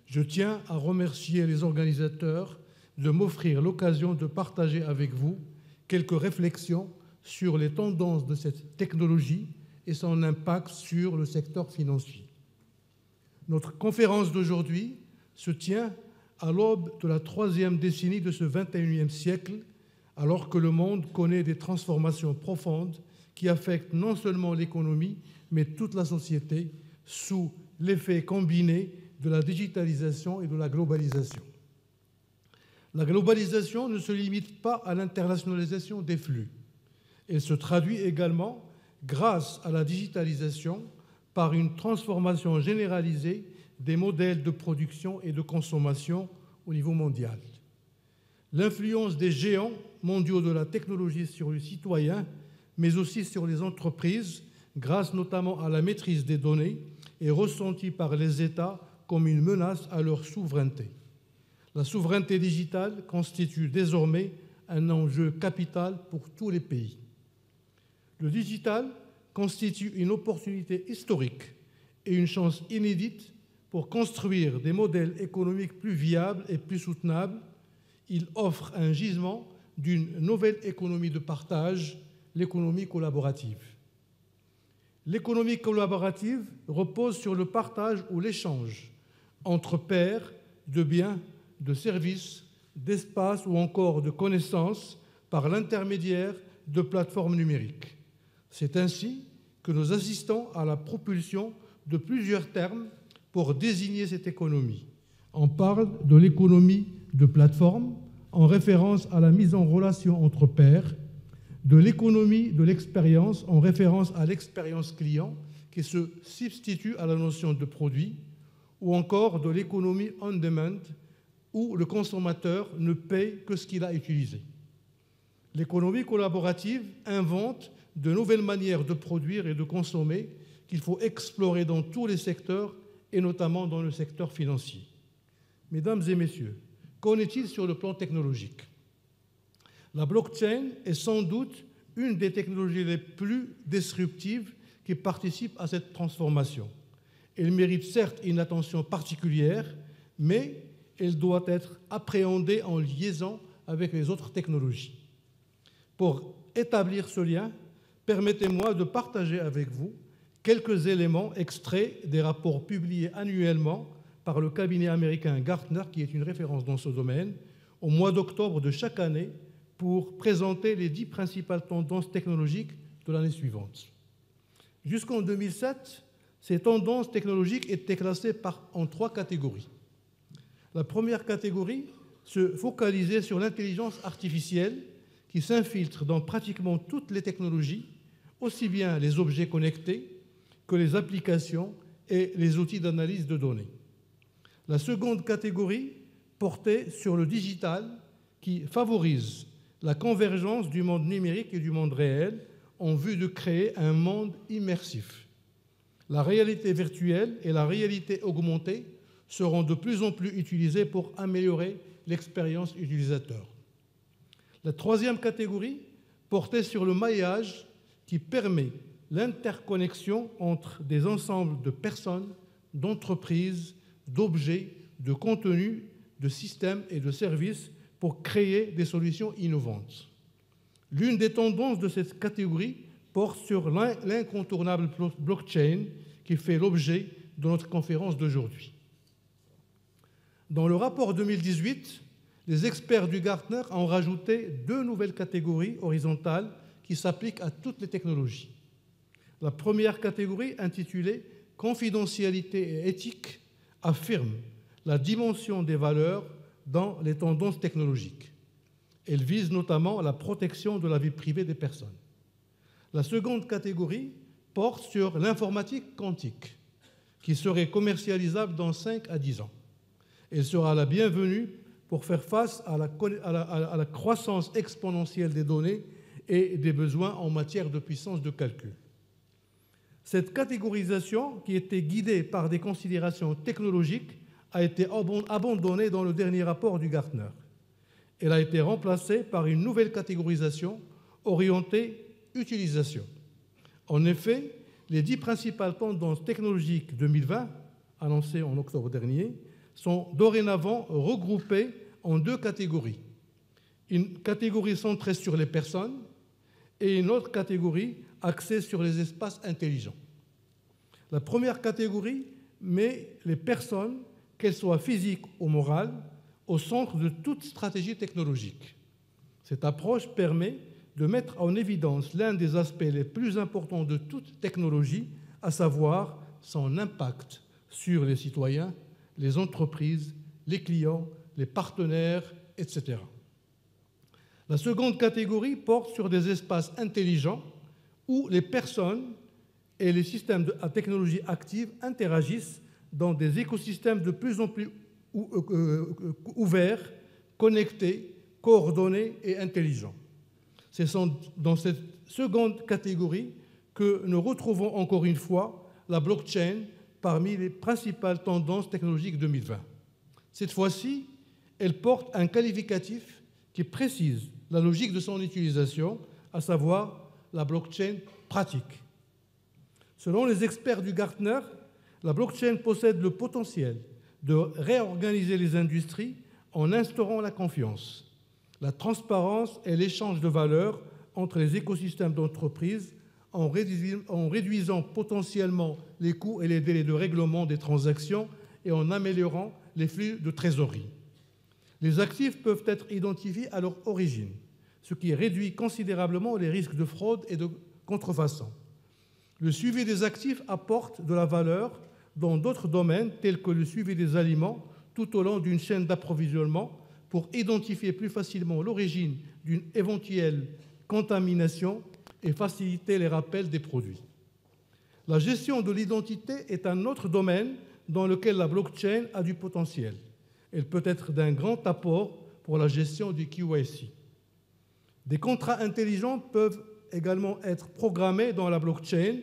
Je tiens à remercier les organisateurs de m'offrir l'occasion de partager avec vous quelques réflexions sur les tendances de cette technologie et son impact sur le secteur financier. Notre conférence d'aujourd'hui se tient à l'aube de la 3e décennie de ce 21e siècle, alors que le monde connaît des transformations profondes qui affectent non seulement l'économie, mais toute la société sous l'effet combiné de la digitalisation et de la globalisation. La globalisation ne se limite pas à l'internationalisation des flux. Elle se traduit également, grâce à la digitalisation, par une transformation généralisée des modèles de production et de consommation au niveau mondial. L'influence des géants mondiaux de la technologie sur les citoyens, mais aussi sur les entreprises, grâce notamment à la maîtrise des données, est ressentie par les États comme une menace à leur souveraineté. La souveraineté digitale constitue désormais un enjeu capital pour tous les pays. Le digital constitue une opportunité historique et une chance inédite pour construire des modèles économiques plus viables et plus soutenables. Il offre un gisement d'une nouvelle économie de partage, l'économie collaborative. L'économie collaborative repose sur le partage ou l'échange entre pairs de biens, de services, d'espaces ou encore de connaissances par l'intermédiaire de plateformes numériques. C'est ainsi que nous assistons à la propulsion de plusieurs termes pour désigner cette économie. On parle de l'économie de plateforme en référence à la mise en relation entre pairs, de l'économie de l'expérience en référence à l'expérience client qui se substitue à la notion de produit, ou encore de l'économie on demand où le consommateur ne paye que ce qu'il a utilisé. L'économie collaborative invente de nouvelles manières de produire et de consommer qu'il faut explorer dans tous les secteurs et notamment dans le secteur financier. Mesdames et messieurs, qu'en est-il sur le plan technologique? La blockchain est sans doute une des technologies les plus disruptives qui participent à cette transformation. Elle mérite certes une attention particulière, mais elle doit être appréhendée en liaison avec les autres technologies. Pour établir ce lien, permettez-moi de partager avec vous quelques éléments extraits des rapports publiés annuellement par le cabinet américain Gartner, qui est une référence dans ce domaine, au mois d'octobre de chaque année, pour présenter les 10 principales tendances technologiques de l'année suivante. Jusqu'en 2007, ces tendances technologiques étaient classées en 3 catégories. La première catégorie se focalisait sur l'intelligence artificielle qui s'infiltre dans pratiquement toutes les technologies, aussi bien les objets connectés que les applications et les outils d'analyse de données. La seconde catégorie portait sur le digital qui favorise la convergence du monde numérique et du monde réel en vue de créer un monde immersif. La réalité virtuelle et la réalité augmentée seront de plus en plus utilisées pour améliorer l'expérience utilisateur. La troisième catégorie portait sur le maillage qui permet l'interconnexion entre des ensembles de personnes, d'entreprises, d'objets, de contenus, de systèmes et de services pour créer des solutions innovantes. L'une des tendances de cette catégorie porte sur l'incontournable blockchain qui fait l'objet de notre conférence d'aujourd'hui. Dans le rapport 2018, les experts du Gartner ont rajouté 2 nouvelles catégories horizontales qui s'appliquent à toutes les technologies. La première catégorie, intitulée « Confidentialité et éthique », affirme la dimension des valeurs dans les tendances technologiques. Elle vise notamment la protection de la vie privée des personnes. La seconde catégorie porte sur l'informatique quantique, qui serait commercialisable dans 5 à 10 ans. Elle sera la bienvenue pour faire face à la croissance exponentielle des données et des besoins en matière de puissance de calcul. Cette catégorisation, qui était guidée par des considérations technologiques, a été abandonnée dans le dernier rapport du Gartner. Elle a été remplacée par une nouvelle catégorisation orientée utilisation. En effet, les 10 principales tendances technologiques 2020, annoncées en octobre dernier, sont dorénavant regroupées en 2 catégories. Une catégorie centrée sur les personnes et une autre catégorie axée sur les espaces intelligents. La première catégorie met les personnes, qu'elles soient physiques ou morales, au centre de toute stratégie technologique. Cette approche permet de mettre en évidence l'un des aspects les plus importants de toute technologie, à savoir son impact sur les citoyens, les entreprises, les clients, les partenaires, etc. La seconde catégorie porte sur des espaces intelligents où les personnes et les systèmes à technologie active interagissent dans des écosystèmes de plus en plus ouverts, connectés, coordonnés et intelligents. C'est dans cette seconde catégorie que nous retrouvons encore une fois la blockchain parmi les principales tendances technologiques 2020. Cette fois-ci, elle porte un qualificatif qui précise la logique de son utilisation, à savoir la blockchain pratique. Selon les experts du Gartner, la blockchain possède le potentiel de réorganiser les industries en instaurant la confiance, la transparence et l'échange de valeurs entre les écosystèmes d'entreprises en réduisant potentiellement les coûts et les délais de règlement des transactions et en améliorant les flux de trésorerie. Les actifs peuvent être identifiés à leur origine, ce qui réduit considérablement les risques de fraude et de contrefaçon. Le suivi des actifs apporte de la valeur dans d'autres domaines tels que le suivi des aliments tout au long d'une chaîne d'approvisionnement pour identifier plus facilement l'origine d'une éventuelle contamination et faciliter les rappels des produits. La gestion de l'identité est un autre domaine dans lequel la blockchain a du potentiel. Elle peut être d'un grand apport pour la gestion du KYC. Des contrats intelligents peuvent également être programmés dans la blockchain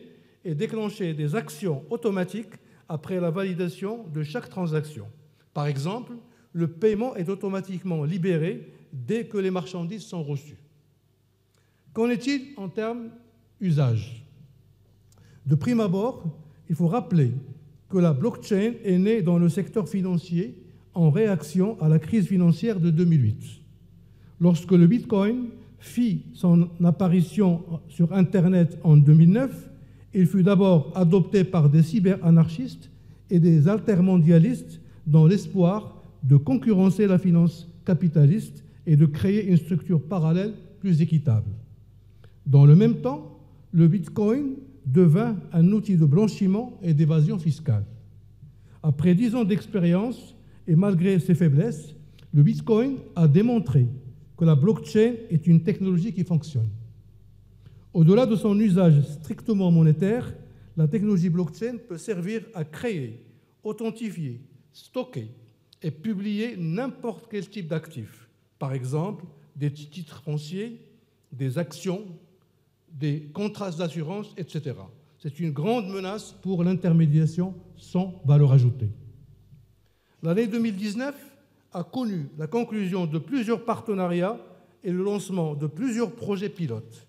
et déclencher des actions automatiques après la validation de chaque transaction. Par exemple, le paiement est automatiquement libéré dès que les marchandises sont reçues. Qu'en est-il en termes usage? De prime abord, il faut rappeler que la blockchain est née dans le secteur financier en réaction à la crise financière de 2008. Lorsque le Bitcoin fit son apparition sur Internet en 2009, il fut d'abord adopté par des cyberanarchistes et des altermondialistes dans l'espoir de concurrencer la finance capitaliste et de créer une structure parallèle plus équitable. Dans le même temps, le Bitcoin devint un outil de blanchiment et d'évasion fiscale. Après 10 ans d'expérience, et malgré ses faiblesses, le Bitcoin a démontré que la blockchain est une technologie qui fonctionne. Au-delà de son usage strictement monétaire, la technologie blockchain peut servir à créer, authentifier, stocker et publier n'importe quel type d'actifs. Par exemple, des titres fonciers, des actions, des contrats d'assurance, etc. C'est une grande menace pour l'intermédiation sans valeur ajoutée. L'année 2019 a connu la conclusion de plusieurs partenariats et le lancement de plusieurs projets pilotes.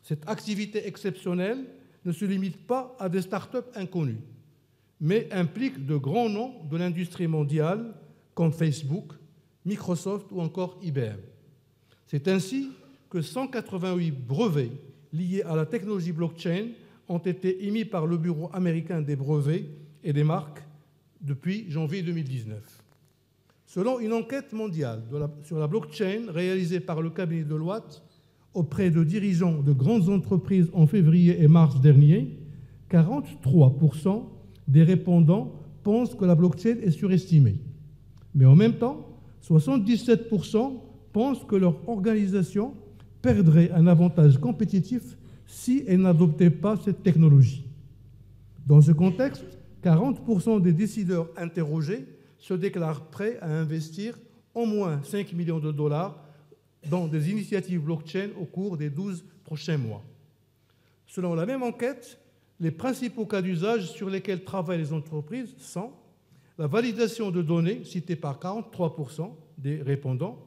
Cette activité exceptionnelle ne se limite pas à des startups inconnues, mais implique de grands noms de l'industrie mondiale comme Facebook, Microsoft ou encore IBM. C'est ainsi que 188 brevets liés à la technologie blockchain ont été émis par le Bureau américain des brevets et des marques depuis janvier 2019. Selon une enquête mondiale sur la blockchain réalisée par le cabinet Deloitte auprès de dirigeants de grandes entreprises en février et mars dernier, 43% des répondants pensent que la blockchain est surestimée. Mais en même temps, 77% pensent que leur organisation perdrait un avantage compétitif si elle n'adoptait pas cette technologie. Dans ce contexte, 40% des décideurs interrogés se déclarent prêts à investir au moins 5 millions de dollars dans des initiatives blockchain au cours des 12 prochains mois. Selon la même enquête, les principaux cas d'usage sur lesquels travaillent les entreprises sont la validation de données, citée par 43% des répondants,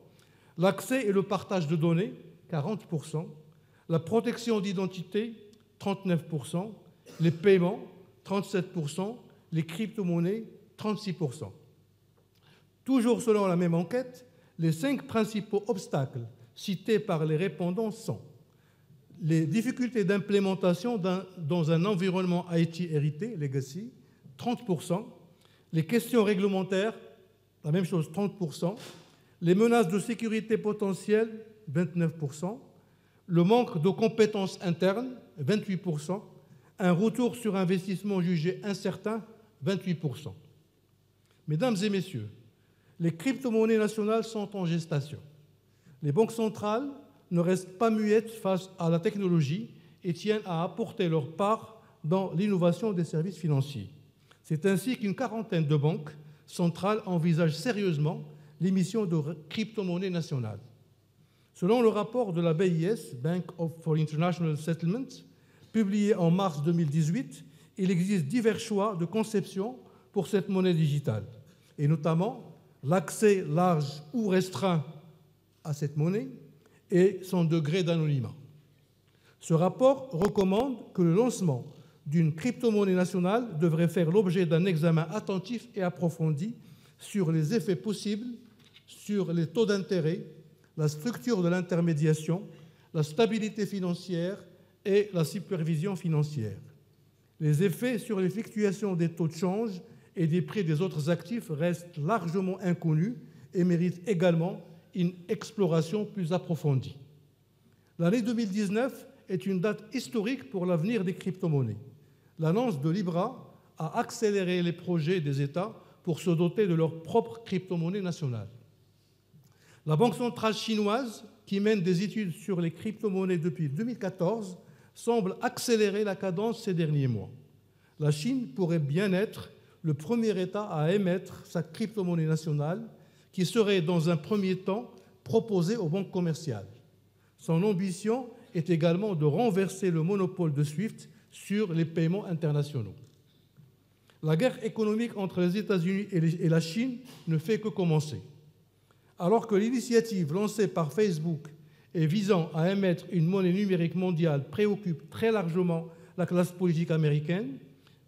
l'accès et le partage de données, 40%, la protection d'identité, 39%, les paiements, 37%, les crypto-monnaies, 36%. Toujours selon la même enquête, les 5 principaux obstacles cités par les répondants sont les difficultés d'implémentation dans un environnement IT hérité, legacy, 30%, les questions réglementaires, la même chose, 30%, les menaces de sécurité potentielles, 29%, le manque de compétences internes, 28%, un retour sur investissement jugé incertain, 28%. Mesdames et messieurs, les crypto-monnaies nationales sont en gestation. Les banques centrales ne restent pas muettes face à la technologie et tiennent à apporter leur part dans l'innovation des services financiers. C'est ainsi qu'une quarantaine de banques centrales envisagent sérieusement l'émission de crypto-monnaies nationales. Selon le rapport de la BIS, Bank for International Settlements, publié en mars 2018, il existe divers choix de conception pour cette monnaie digitale, et notamment l'accès large ou restreint à cette monnaie et son degré d'anonymat. Ce rapport recommande que le lancement d'une crypto-monnaie nationale devrait faire l'objet d'un examen attentif et approfondi sur les effets possibles, sur les taux d'intérêt, la structure de l'intermédiation, la stabilité financière et la supervision financière. Les effets sur les fluctuations des taux de change et des prix des autres actifs restent largement inconnus et méritent également une exploration plus approfondie. L'année 2019 est une date historique pour l'avenir des crypto-monnaies. L'annonce de Libra a accéléré les projets des États pour se doter de leur propre crypto-monnaie nationale. La Banque centrale chinoise, qui mène des études sur les crypto-monnaies depuis 2014, semble accélérer la cadence ces derniers mois. La Chine pourrait bien être le premier État à émettre sa crypto-monnaie nationale, qui serait dans un premier temps proposée aux banques commerciales. Son ambition est également de renverser le monopole de SWIFT sur les paiements internationaux. La guerre économique entre les États-Unis et la Chine ne fait que commencer. Alors que l'initiative lancée par Facebook et visant à émettre une monnaie numérique mondiale préoccupe très largement la classe politique américaine,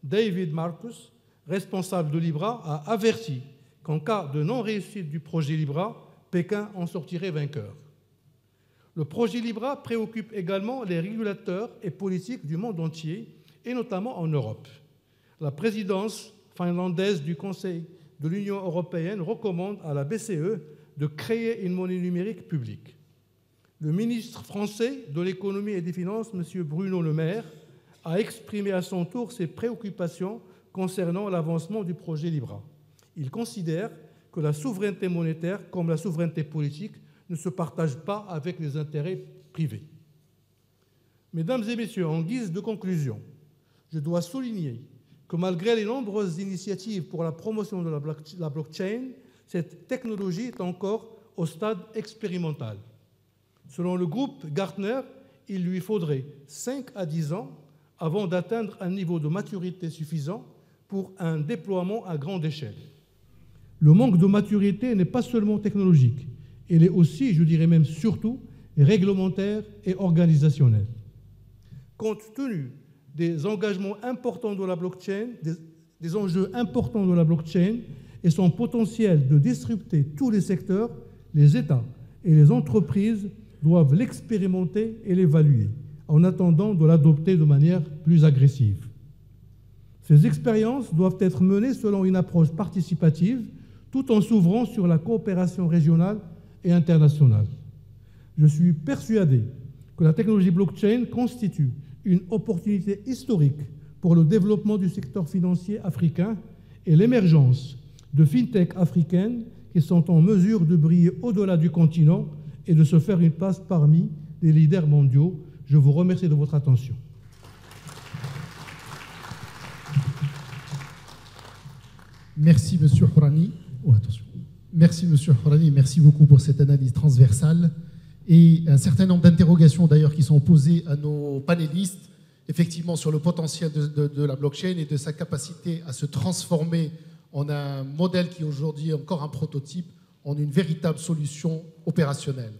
David Marcus, responsable de Libra, a averti qu'en cas de non-réussite du projet Libra, Pékin en sortirait vainqueur. Le projet Libra préoccupe également les régulateurs et politiques du monde entier, et notamment en Europe. La présidence finlandaise du Conseil de l'Union européenne recommande à la BCE de créer une monnaie numérique publique. Le ministre français de l'économie et des finances, M. Bruno Le Maire, a exprimé à son tour ses préoccupations concernant l'avancement du projet Libra. Il considère que la souveraineté monétaire, comme la souveraineté politique, ne se partagent pas avec les intérêts privés. Mesdames et messieurs, en guise de conclusion, je dois souligner que malgré les nombreuses initiatives pour la promotion de la blockchain, cette technologie est encore au stade expérimental. Selon le groupe Gartner, il lui faudrait 5 à 10 ans avant d'atteindre un niveau de maturité suffisant pour un déploiement à grande échelle. Le manque de maturité n'est pas seulement technologique, il est aussi, je dirais même surtout, réglementaire et organisationnel. Compte tenu des engagements importants de la blockchain, des enjeux importants de la blockchain et son potentiel de disrupter tous les secteurs, les États et les entreprises doivent l'expérimenter et l'évaluer, en attendant de l'adopter de manière plus agressive. Ces expériences doivent être menées selon une approche participative, tout en s'ouvrant sur la coopération régionale et internationale. Je suis persuadé que la technologie blockchain constitue une opportunité historique pour le développement du secteur financier africain et l'émergence de fintech africaines qui sont en mesure de briller au-delà du continent et de se faire une place parmi les leaders mondiaux. Je vous remercie de votre attention. Merci, M. Hourani. Oh, attention. Merci, M. Hourani. Merci beaucoup pour cette analyse transversale et un certain nombre d'interrogations d'ailleurs qui sont posées à nos panélistes, effectivement sur le potentiel de la blockchain et de sa capacité à se transformer en un modèle qui aujourd'hui est encore un prototype, en une véritable solution opérationnelle.